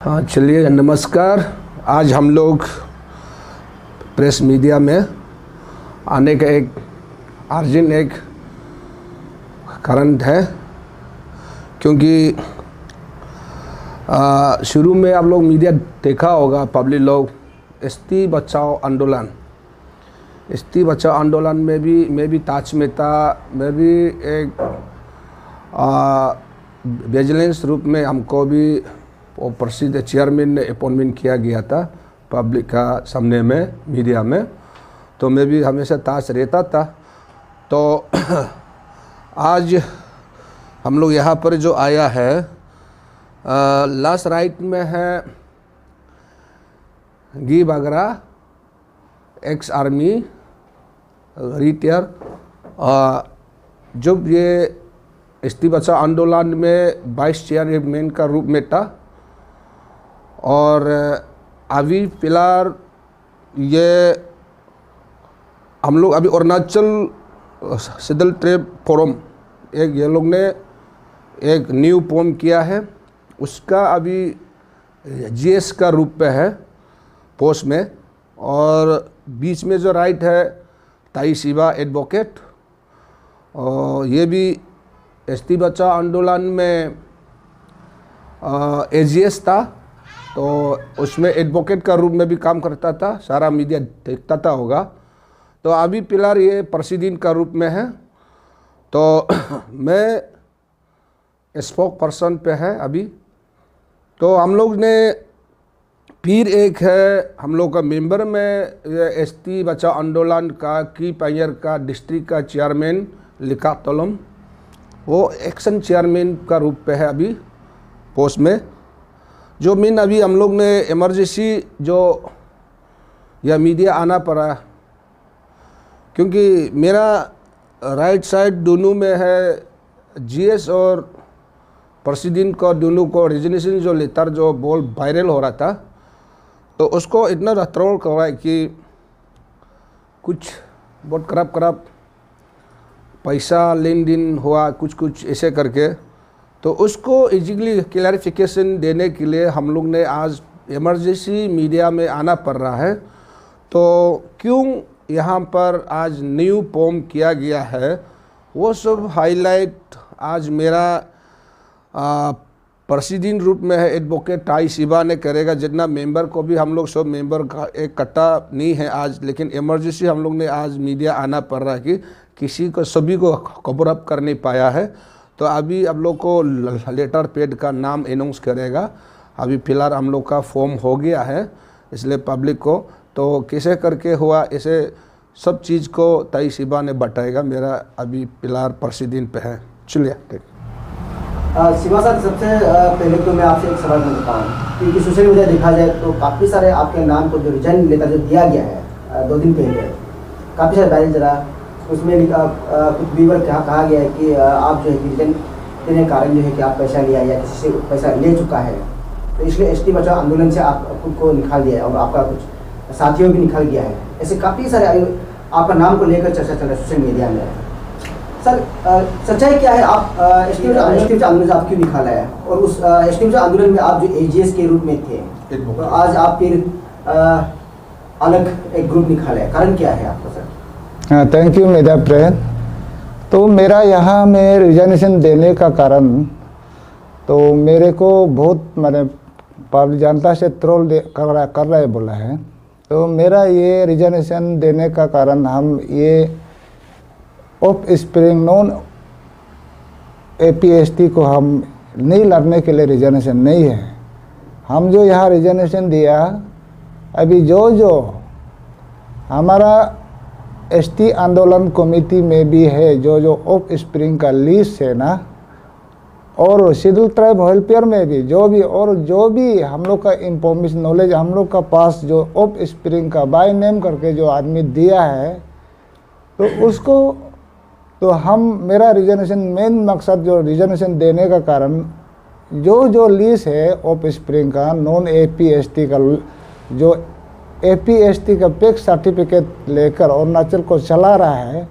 हाँ चलिए, नमस्कार। आज हम लोग प्रेस मीडिया में आने का एक कारण है, क्योंकि शुरू में आप लोग मीडिया देखा होगा, पब्लिक लोग एसटी बचाओ आंदोलन में भी मैं भी ताज में था। मैं भी एक विजिलेंस रूप में हमको भी वो प्रसिद्ध चेयरमैन ने अपॉइंटमेंट किया गया था पब्लिक का सामने में, मीडिया में। तो मैं भी हमेशा ताज रहता था। तो आज हम लोग यहाँ पर जो आया है, लास्ट राइट में है गी बागरा, एक्स आर्मी रिटायर। जब ये एसटी बचाओ आंदोलन में वाइस चेयरमैन का रूप में था, और अभी फिलहाल ये हम लोग अभी अरुणाचल सिदल ट्रेड फोरम एक ये लोग ने एक न्यू फॉर्म किया है, उसका अभी जीएस का रूप पे है पोस्ट में। और बीच में जो राइट है ताई शिवा एडवोकेट, और ये भी एसटी बचाओ आंदोलन में एजीएस था, तो उसमें एडवोकेट का रूप में भी काम करता था, सारा मीडिया देखता था होगा। तो अभी फिलहाल ये प्रेसिडेंट का रूप में है। तो मैं स्पोक पर्सन पे है अभी। तो हम लोग ने फिर एक है हम लोग का मेंबर में एसटी बचाओ आंदोलन का की पायर का डिस्ट्रिक्ट का चेयरमैन लिखा तोलम, वो एक्शन चेयरमैन का रूप पे है अभी पोस्ट में। जो मीन अभी हम लोग ने इमरजेंसी जो या मीडिया आना पड़ा, क्योंकि मेरा राइट साइड दोनों में है जीएस और प्रेसिडेंट को, दोनों को रेजिग्नेशन जो लेटर जो बोल वायरल हो रहा था, तो उसको इतना रत्रोल कर रहा है कि कुछ बहुत खराब पैसा लेन देन हुआ, कुछ ऐसे करके। तो उसको इजीली क्लैरिफिकेशन देने के लिए हम लोग ने आज इमरजेंसी मीडिया में आना पड़ रहा है। तो क्यों यहाँ पर आज न्यू फॉर्म किया गया है, वो सब हाईलाइट आज मेरा प्रेसिडेंट रूप में है एडवोकेट ताई शिवा ने करेगा। जितना मेंबर को भी हम लोग सब मेंबर का एक कट्टा नहीं है आज, लेकिन इमरजेंसी हम लोग ने आज मीडिया आना पड़ रहा है कि किसी को सभी को कवर अप कर नहीं पाया है। तो अभी हम लोग को लेटर पेड का नाम अनाउंस करेगा। अभी फ़िलहाल हम लोग का फॉर्म हो गया है, इसलिए पब्लिक को तो कैसे करके हुआ ऐसे सब चीज़ को ताई शिवा ने बताएगा। मेरा अभी फ़िलहाल प्रेसिडेंट पे है। चलिए शिवा सर, सबसे पहले तो मैं आपसे एक सवाल करता हूँ, क्योंकि सोशल मीडिया देखा जाए तो काफ़ी सारे आपके नाम को जो रिजाइन लेटर जो दिया गया है 2 दिन पहले, काफ़ी सारे डायल जरा उसमें कुछ व्यूवर कहा गया है कि आप जो है रिजाइन देने के कारण जो है कि आप पैसा लिया या किसी से पैसा ले चुका है, तो इसलिए एसटी बचाओ आंदोलन से आप खुद को निकाल दिया है और आपका कुछ साथियों भी निकाल गया है। ऐसे काफ़ी सारे आपका नाम को लेकर चर्चा चल रहा है सोशल मीडिया में। सर, सच्चाई क्या है? आप एसटी बचाओ आंदोलन से आप क्यों निकाला है, और उस एसटी बचाओ आंदोलन में आप जो एजीएस के रूप में थे, तो आज आप फिर अलग एक ग्रुप निकाला है, कारण क्या है आपका सर? हाँ, थैंक यू मेरा फ्रेंड। तो मेरा यहाँ में रिजाइनेशन देने का कारण, तो मेरे को बहुत मैंने पब्लिक जनता से ट्रोल कर रहा है बोला है। तो मेरा ये रिजाइनेशन देने का कारण, हम ये ऑफ स्प्रिंग नॉन एपीएसटी को हम नहीं लड़ने के लिए रिजाइनेशन नहीं है। हम जो यहाँ रिजाइनेशन दिया, अभी जो हमारा एसटी आंदोलन कमेटी में भी है, जो ऑफ स्प्रिंग का लिस्ट है ना, और शेड्यूल ट्राइब वेलफेयर में भी जो भी हम लोग का इंफॉर्मेशन नॉलेज हम लोग का पास जो ऑफ स्प्रिंग का बाय नेम करके जो आदमी दिया है, तो उसको तो हम मेरा रिजर्वेशन मेन मकसद जो रिजर्वेशन देने का कारण, जो लिस्ट है ऑफ स्प्रिंग का नॉन एपीएसटी का, जो एपीएसटी का पेक सर्टिफिकेट लेकर अरुणाचल को चला रहा है,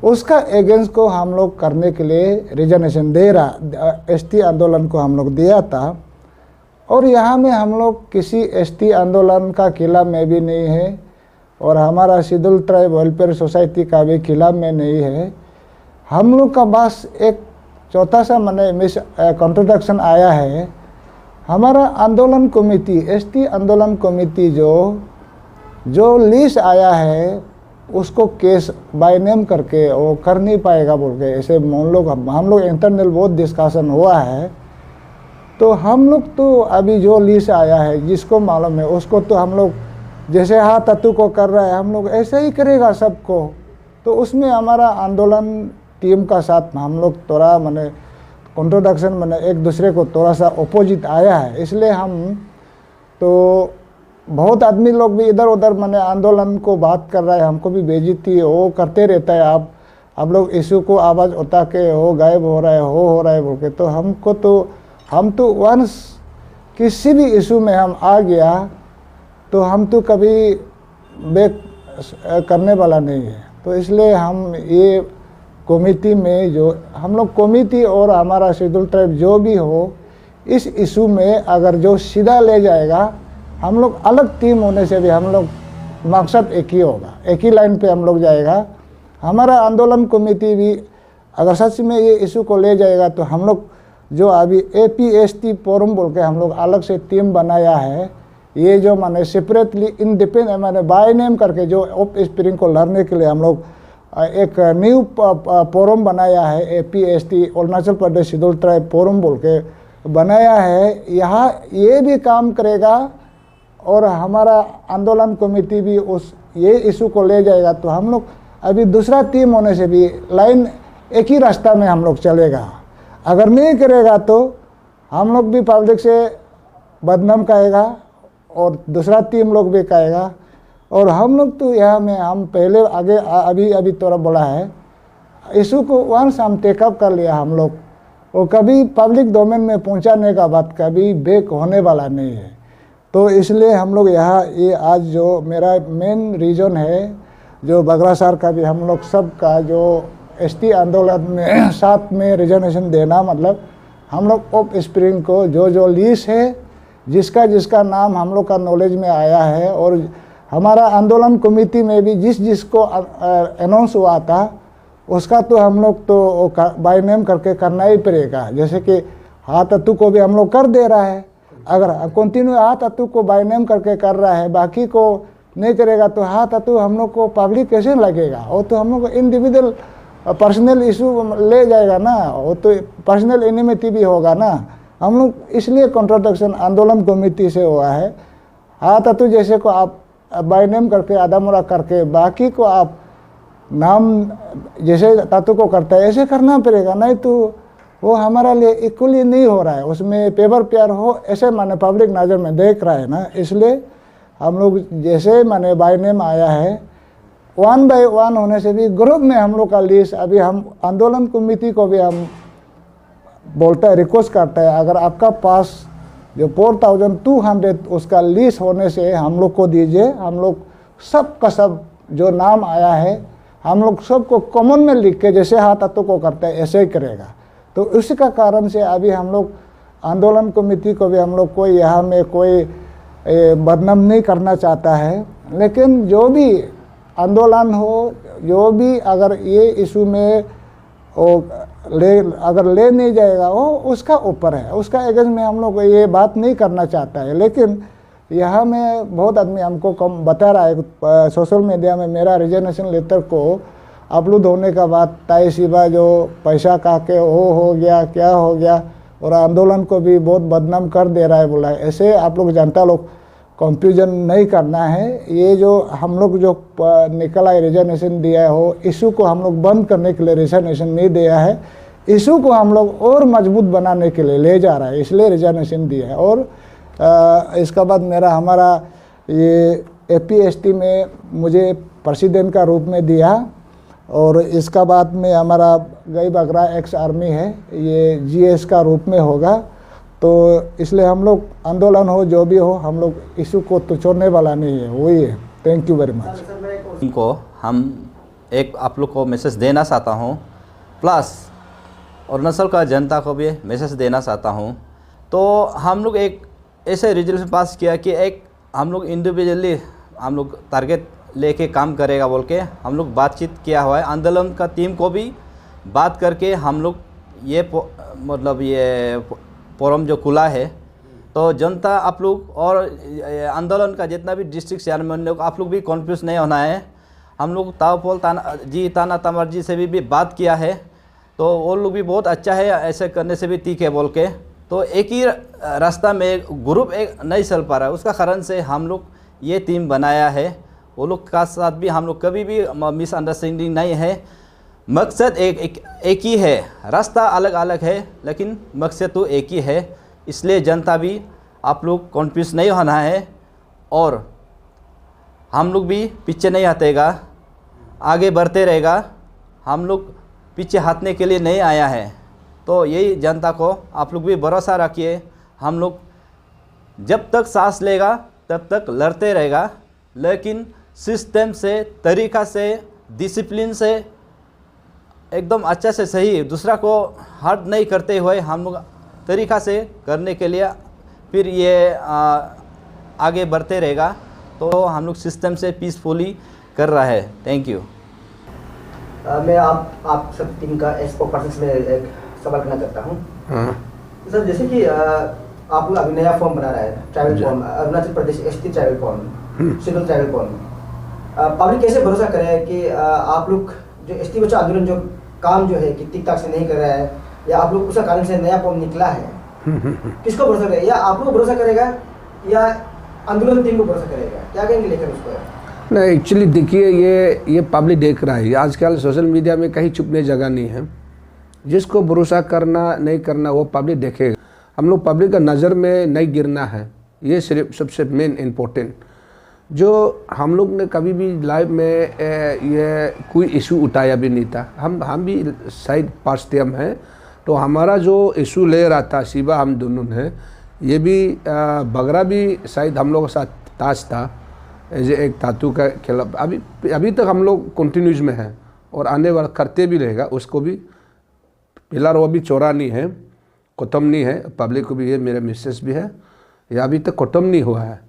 उसका अगेंस्ट को हम लोग करने के लिए रिजर्वेशन दे रहा एसटी आंदोलन को हम लोग दिया था। और यहाँ में हम लोग किसी एसटी आंदोलन का खिलाफ में भी नहीं है और हमारा शेड्यूल ट्राइब वेलफेयर सोसाइटी का भी खिलाफ में नहीं है। हम लोग का बस एक चौथा सा मिस कॉन्ट्रोडक्शन आया है। हमारा आंदोलन कमेटी, एसटी आंदोलन कमेटी जो लिस्ट आया है उसको केस बाय नेम करके वो कर नहीं पाएगा बोल के ऐसे हम लोग इंटरनल बहुत डिस्कशन हुआ है। तो हम लोग तो अभी जो लिस्ट आया है जिसको मालूम है उसको तो हम लोग जैसे हाँ तत्व को कर रहा है हम लोग ऐसे ही करेगा सबको। तो उसमें हमारा आंदोलन टीम का साथ हम लोग थोड़ा मैंने कॉन्ट्रोडक्शन मैंने एक दूसरे को थोड़ा सा अपोजिट आया है। इसलिए हम तो बहुत आदमी लोग भी इधर उधर मैंने आंदोलन को बात कर रहा है, हमको भी बेइज्जती वो करते रहता है। आप लोग इशू को आवाज़ उठा के हो गायब हो रहा है बोल के। तो हमको तो हम तो वंस किसी भी इशू में हम आ गया तो हम तो कभी बैक करने वाला नहीं है। तो इसलिए हम ये कमेटी में जो हम लोग कमेटी और हमारा शेड्यूल ट्राइब जो भी हो इस इशू में अगर जो सीधा ले जाएगा, हम लोग अलग टीम होने से भी हम लोग मकसद एक ही होगा, एक ही लाइन पे हम लोग जाएगा। हमारा आंदोलन कमेटी भी अगर सच में ये इशू को ले जाएगा तो हम लोग जो अभी APST फोरम बोल के हम लोग अलग से टीम बनाया है, ये जो माने सेपरेटली इंडिपेंडेंट माने बाय नेम करके जो ऑफ स्प्रिंग को लड़ने के लिए हम लोग एक न्यू फोरम बनाया है, APST Arunachal Pradesh schedule tribe forum बोल के बनाया है। यहाँ ये भी काम करेगा और हमारा आंदोलन कमेटी भी उस ये इशू को ले जाएगा। तो हम लोग अभी दूसरा टीम होने से भी लाइन एक ही रास्ता में हम लोग चलेगा। अगर नहीं करेगा तो हम लोग भी पब्लिक से बदनाम कहेगा और दूसरा टीम लोग भी कहेगा। और हम लोग तो यहाँ में हम पहले आगे अभी थोड़ा बोला है, इशू को वंस हम टेकअप कर लिया हम लोग, वो कभी पब्लिक डोमेन में पहुँचाने का बात कभी बैक होने वाला नहीं है। तो इसलिए हम लोग यहाँ ये आज जो मेरा मेन रीज़न है जो बगरासार का भी हम लोग सब का जो ST आंदोलन में साथ में रिजर्वेशन देना, मतलब हम लोग ऑफ स्प्रिंग को जो लीज है जिसका नाम हम लोग का नॉलेज में आया है और हमारा आंदोलन कमेटी में भी जिसको अनाउंस हुआ था उसका तो हम लोग तो बाय नेम करके करना ही पड़ेगा। जैसे कि हाथ तत्व को भी हम लोग कर दे रहा है, अगर कंटिन्यू हाथ तत्व को बाय नेम करके कर रहा है बाकी को नहीं करेगा तो हाथ तत्व हम लोग को पब्लिक कैसे लगेगा? वो तो हम लोग को इंडिविजुअल पर्सनल इशू ले जाएगा ना, वो तो पर्सनल एनिमिटी भी होगा ना। हम लोग इसलिए कॉन्ट्रोडक्शन आंदोलन कमेटी से हुआ है। हाथ तत्व जैसे को आप बाय नेम करके आधा मुरा करके बाकी को आप नाम जैसे तत्व को करता है ऐसे करना पड़ेगा, नहीं तो वो हमारा लिए इक्वली नहीं हो रहा है, उसमें पेपर प्यार हो ऐसे माने पब्लिक नज़र में देख रहा है ना। इसलिए हम लोग जैसे माने बाय नेम आया है 1 by 1 होने से भी ग्रुप में हम लोग का लिस्ट अभी हम आंदोलन कमेटी को भी हम बोलता है, रिक्वेस्ट करता है, अगर आपका पास जो 4200 उसका लिस्ट होने से हम लोग को दीजिए। हम लोग सब का सब जो नाम आया है हम लोग सबको कॉमन में लिख के जैसे हाथ तत्व को करते हैं ऐसे ही करेगा। तो उसी का कारण से अभी हम लोग आंदोलन कमेटी को भी हम लोग कोई यहाँ में कोई बदनाम नहीं करना चाहता है, लेकिन जो भी आंदोलन हो जो भी अगर ये इशू में अगर ले नहीं जाएगा वो उसका ऊपर है, उसका अगेंस्ट में हम लोग ये बात नहीं करना चाहता है। लेकिन यहाँ में बहुत आदमी हमको कम बता रहा है सोशल मीडिया में मेरा रिजर्वेशन लेटर को अपलोड होने का बाद ताई शिवा जो पैसा का के हो गया क्या हो गया और आंदोलन को भी बहुत बदनाम कर दे रहा है बोला है। ऐसे आप लोग जनता लोग कंफ्यूजन नहीं करना है। ये जो हम लोग जो निकला रिजर्वेशन दिया हो इशू को हम लोग बंद करने के लिए रिजर्वेशन नहीं दिया है, इशू को हम लोग और मजबूत बनाने के लिए ले जा रहा है, इसलिए रिजर्वेशन दिया है। और इसका बाद हमारा ये APST में मुझे प्रेसिडेंट का रूप में दिया और इसका बाद में हमारा गई बगरा एक्स आर्मी है ये GS का रूप में होगा। तो इसलिए हम लोग आंदोलन हो जो भी हो हम लोग इशू को तो छोड़ने वाला नहीं है, वही है। Thank you very much. इनको हम एक आप लोग को मैसेज देना चाहता हूँ, प्लस अरुणाचल का जनता को भी मैसेज देना चाहता हूँ। तो हम लोग एक ऐसे रिजोल्यूशन पास किया कि एक हम लोग इंडिविजुअली हम लोग टारगेट लेके काम करेगा बोल के हम लोग बातचीत किया हुआ है। आंदोलन का टीम को भी बात करके हम लोग ये मतलब ये फोरम जो खुला है, तो जनता आप लोग और आंदोलन का जितना भी डिस्ट्रिक्ट चेयरमैन लोग आप लोग भी कन्फ्यूज नहीं होना है। हम लोग तावपोल ताना तमर जी से भी बात किया है, तो वो लोग भी बहुत अच्छा है, ऐसे करने से भी ठीक है बोल के। तो एक ही रास्ता में ग्रुप एक नहीं चल पा रहा है, उसका कारण से हम लोग ये टीम बनाया है। वो लोग का साथ भी हम लोग कभी भी मिसअंडरस्टैंडिंग नहीं है। मकसद एक ही है, रास्ता अलग अलग है लेकिन मकसद तो एक ही है। इसलिए जनता भी आप लोग कन्फ्यूज नहीं होना है और हम लोग भी पीछे नहीं हटेगा, आगे बढ़ते रहेगा। हम लोग पीछे हटने के लिए नहीं आया है। तो यही जनता को आप लोग भी भरोसा रखिए, हम लोग जब तक सांस लेगा तब तक लड़ते रहेगा, लेकिन सिस्टम से, तरीक़ा से, डिसिप्लिन से एकदम अच्छा से सही, दूसरा को हर्ट नहीं करते हुए हम लोग तरीक़ा से करने के लिए फिर ये आगे बढ़ते रहेगा। तो हम लोग सिस्टम से पीसफुली कर रहा है। Thank you. मैं आप सब टीम का स्पोक पर्सन में एक सवाल करना चाहता हूँ। सर, जैसे कि आप लोग अभी नया फॉर्म बना रहा है, tribal form, Arunachal Pradesh ST tribal form, schedule tribal form. Public कैसे भरोसा करे कि आप लोग जो एसटी बचाओ आंदोलन जो काम जो है कि ठीक ठाक से नहीं कर रहा है, या आप लोग उसका कारण से नया फॉर्म निकला है, किसको भरोसा करेगा? या आप लोग भरोसा करेगा या आंदोलन टीम को भरोसा करेगा? क्या कहेंगे लेकर उसको? नहीं, एक्चुअली देखिए ये पब्लिक देख रहा है। आजकल सोशल मीडिया में कहीं छुपने जगह नहीं है। जिसको भरोसा करना नहीं करना वो पब्लिक देखेगा। हम लोग पब्लिक का नज़र में नहीं गिरना है, ये सिर्फ सबसे मेन इम्पोर्टेंट। जो हम लोग ने कभी भी लाइव में ये कोई इशू उठाया भी नहीं था। हम भी साइड पार्टियम हैं, तो हमारा जो इशू ले रहा था शिवा हम दोनों ने, ये भी बगरा भी शायद हम लोगों के साथ ताज था एज एक धातु का खिलाफ। अभी तक हम लोग कंटिन्यूज में हैं और आने वाला करते भी रहेगा। उसको भी फिलहाल वो भी चौरा नहीं है, ख़त्म नहीं है। पब्लिक को भी ये मेरा मैसेज भी है, ये अभी तक ख़त्म नहीं हुआ है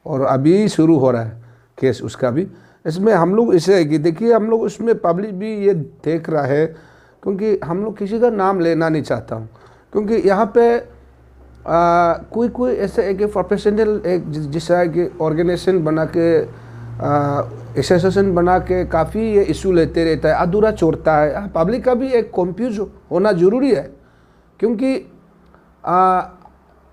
और अभी शुरू हो रहा है केस उसका भी। इसमें हम लोग इसे कि देखिए हम लोग उसमें पब्लिक भी ये देख रहा है, क्योंकि हम लोग किसी का नाम लेना नहीं चाहता हूँ, क्योंकि यहाँ पे कोई ऐसे एक प्रोफेशनल एक जिसका कि ऑर्गेनाइजेशन बना के एसोसिएशन बना के काफ़ी ये इशू लेते रहता है, अधूरा छोड़ता है। पब्लिक का भी एक कंफ्यूज होना ज़रूरी है, क्योंकि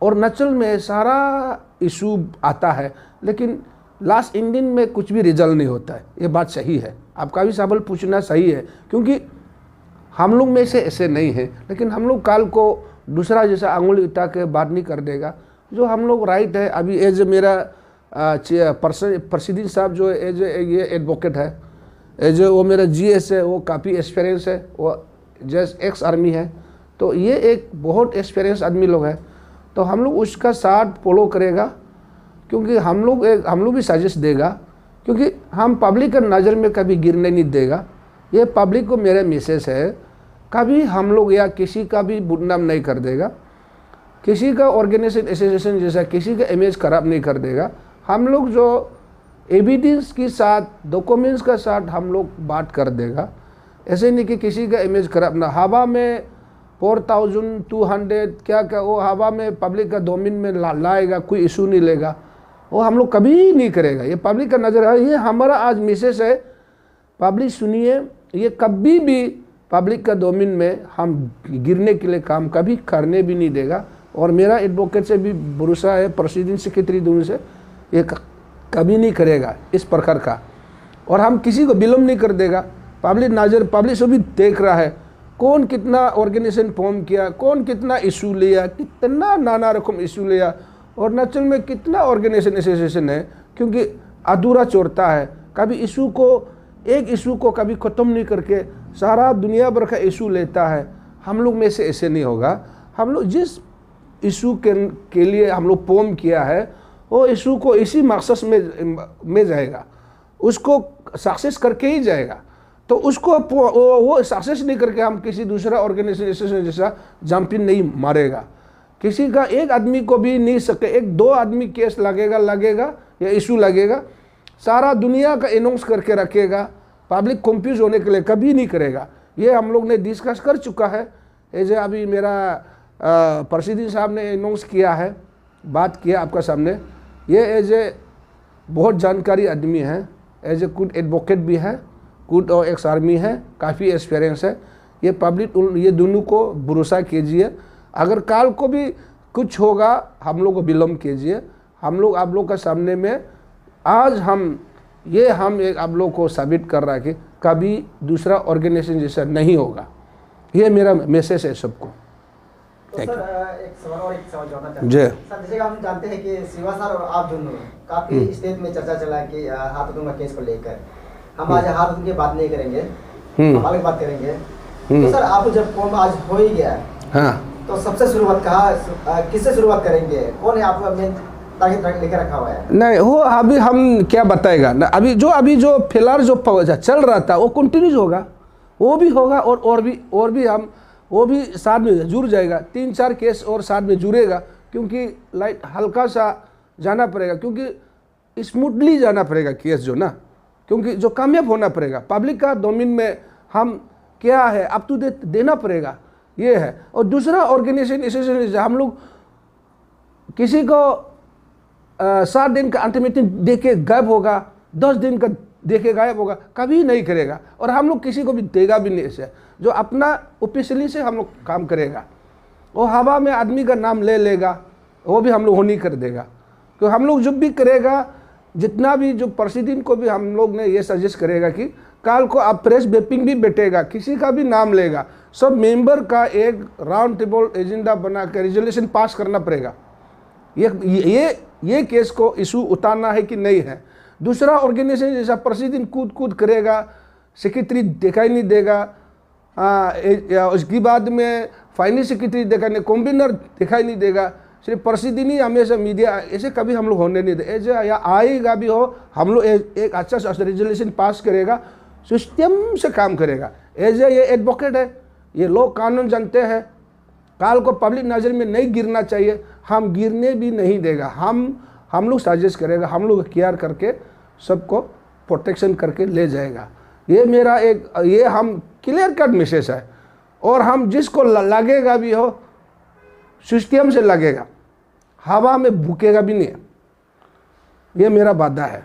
अरुणाचल में सारा इशू आता है लेकिन लास्ट इंडियन में कुछ भी रिजल्ट नहीं होता है। ये बात सही है, आपका भी सवाल पूछना सही है, क्योंकि हम लोग में से ऐसे नहीं है। लेकिन हम लोग काल को दूसरा जैसा आंगुली उठा के बात नहीं कर देगा। जो हम लोग राइट है, अभी एज मेरा प्रसिद्ध साहब जो एज ये एडवोकेट है, एज वो मेरा जीएस है, वो काफ़ी एक्सपीरियंस है, वो जस्ट एक्स आर्मी है, तो ये एक बहुत एक्सपीरियंस आदमी लोग है। तो हम लोग उसका साथ फॉलो करेगा, क्योंकि हम लोग भी सजेस्ट देगा, क्योंकि हम पब्लिक का नज़र में कभी गिरने नहीं देगा। ये पब्लिक को मेरा मैसेज है, कभी हम लोग या किसी का भी बदनाम नहीं कर देगा, किसी का ऑर्गेनाइजेशन एसोसिएशन जैसा किसी का इमेज खराब नहीं कर देगा। हम लोग जो एविडेंस के साथ, डॉक्यूमेंट्स के साथ हम लोग बात कर देगा। ऐसे नहीं कि किसी का इमेज खराब ना, हवा में 4200 क्या वो हवा में पब्लिक का डोमेन में लाएगा, कोई इशू नहीं लेगा, वो हम लोग कभी नहीं करेगा। ये पब्लिक का नज़र है, ये हमारा आज मैसेज है। पब्लिक सुनिए, ये कभी भी पब्लिक का डोमेन में हम गिरने के लिए काम कभी करने भी नहीं देगा। और मेरा एडवोकेट से भी भरोसा है, प्रेसिडेंट सेक्रेटरी दोनों से, ये कभी नहीं करेगा इस प्रकार का। और हम किसी को विलम्ब नहीं कर देगा। पब्लिक नज़र, पब्लिक से भी देख रहा है कौन कितना ऑर्गेनाइजेशन फॉर्म किया, कौन कितना इशू लिया, कितना नाना रकम इशू लिया। और अरुणाचल में कितना ऑर्गेनाइजेशन एसोसिएशन है, क्योंकि अधूरा छोड़ता है। कभी इशू को, एक इशू को कभी ख़त्म नहीं करके सारा दुनिया भर का इशू लेता है। हम लोग में से ऐसे नहीं होगा। हम लोग जिस इशू के लिए हम लोग फॉर्म किया है, वो इशू को इसी मकसद में जाएगा, उसको सक्सेस करके ही जाएगा। तो उसको वो सक्सेस नहीं करके हम किसी दूसरा ऑर्गेनाइजेशन जैसा जंपिंग नहीं मारेगा। किसी का एक आदमी को भी नहीं सके, एक दो आदमी केस लगेगा या इशू लगेगा, सारा दुनिया का अनाउंस करके रखेगा, पब्लिक कंफ्यूज होने के लिए कभी नहीं करेगा। ये हम लोग ने डिस्कस कर चुका है। ऐसे अभी मेरा प्रसिद्धि साहब ने अनाउंस किया है, बात किया आपका सामने। ये एज ए बहुत जानकारी आदमी है, एज ए गुड एडवोकेट भी है, गुड और एक्स आर्मी है, काफ़ी एक्सपीरियंस है। ये पब्लिक ये दोनों को भरोसा कीजिए। अगर काल को भी कुछ होगा हम लोग को विलम्ब कीजिए। हम लोग आप लोग का सामने में आज हम एक आप लोग को साबित कर रहा है कि कभी दूसरा ऑर्गेनाइजेशन जैसा नहीं होगा। ये मेरा मैसेज है सबको। तो सर एक सवाल जोड़ना चाहते जी हैं सर, जैसे कि हम जानते हैं कि शिवा सर और आप दोनों काफी स्टेट में चर्चा चला है कि हाथों का केस को लेकर। हम आज हाथों की बात नहीं करेंगे, हम अलग बात करेंगे। तो सर आप जब कौन आज हो ही गया है, हाँ, तो सबसे शुरुआत कहाँ किससे शुरुआत करेंगे? कौन है आपका मेन टारगेट लेकर रखा हुआ है? नहीं वो अभी हम क्या बताएगा ना, अभी जो फिलहाल जो चल रहा था वो कंटिन्यूज होगा, वो भी होगा और भी हम वो भी साथ में जुड़ जाएगा। 3-4 केस और साथ में जुड़ेगा, क्योंकि लाइट हल्का सा जाना पड़ेगा, क्योंकि स्मूथली जाना पड़ेगा केस जो ना, क्योंकि जो कामयाब होना पड़ेगा। पब्लिक का डोमेन में हम क्या है अप टू डेट देना पड़ेगा, ये है। और दूसरा ऑर्गेनाइजेशन हम लोग किसी को 7 दिन का अल्टीमेटम दे के गायब होगा, 10 दिन का दे के गायब होगा, कभी नहीं करेगा। और हम लोग किसी को भी देगा भी नहीं। ऐसे जो अपना ऑफिशियली से हम लोग काम करेगा, वो हवा में आदमी का नाम ले लेगा, वो भी हम लोग होनी कर देगा। तो हम लोग जब भी करेगा, जितना भी जो प्रेसिडेंट को भी हम लोग ने ये सजेस्ट करेगा कि कल को आप प्रेस ब्रीफिंग भी बैठेगा, किसी का भी नाम लेगा, सब मेंबर का एक राउंड टेबल एजेंडा बना कर रेजोल्यूशन पास करना पड़ेगा। ये केस को इशू उतारना है कि नहीं है। दूसरा ऑर्गेनाइजेशन जैसा प्रेसिडेंट कूद करेगा, सेक्रेटरी दिखाई नहीं देगा, उसके बाद में फाइनेंस सेक्रेटरी दिखाई, कॉम्बिनर दिखाई नहीं देगा, सिर्फ प्रेसिडेंट ही हमेशा मीडिया, ऐसे कभी हम लोग होने नहीं दे। ऐसे या आएगा भी हो, हम लोग एक अच्छा सा रेजोल्यूशन पास करेगा, सिस्टम से काम करेगा। ऐसे ये एडवोकेट है, ये लोग कानून जानते हैं, काल को पब्लिक नज़र में नहीं गिरना चाहिए, हम गिरने भी नहीं देगा। हम लोग सजेस्ट करेगा, हम लोग केयर करके सबको प्रोटेक्शन करके ले जाएगा। ये मेरा ये हम क्लियर कट मैसेज है। और हम जिसको लगेगा भी हो, सिस्टम से लगेगा, हवा में भूकेगा भी नहीं, ये मेरा वादा है।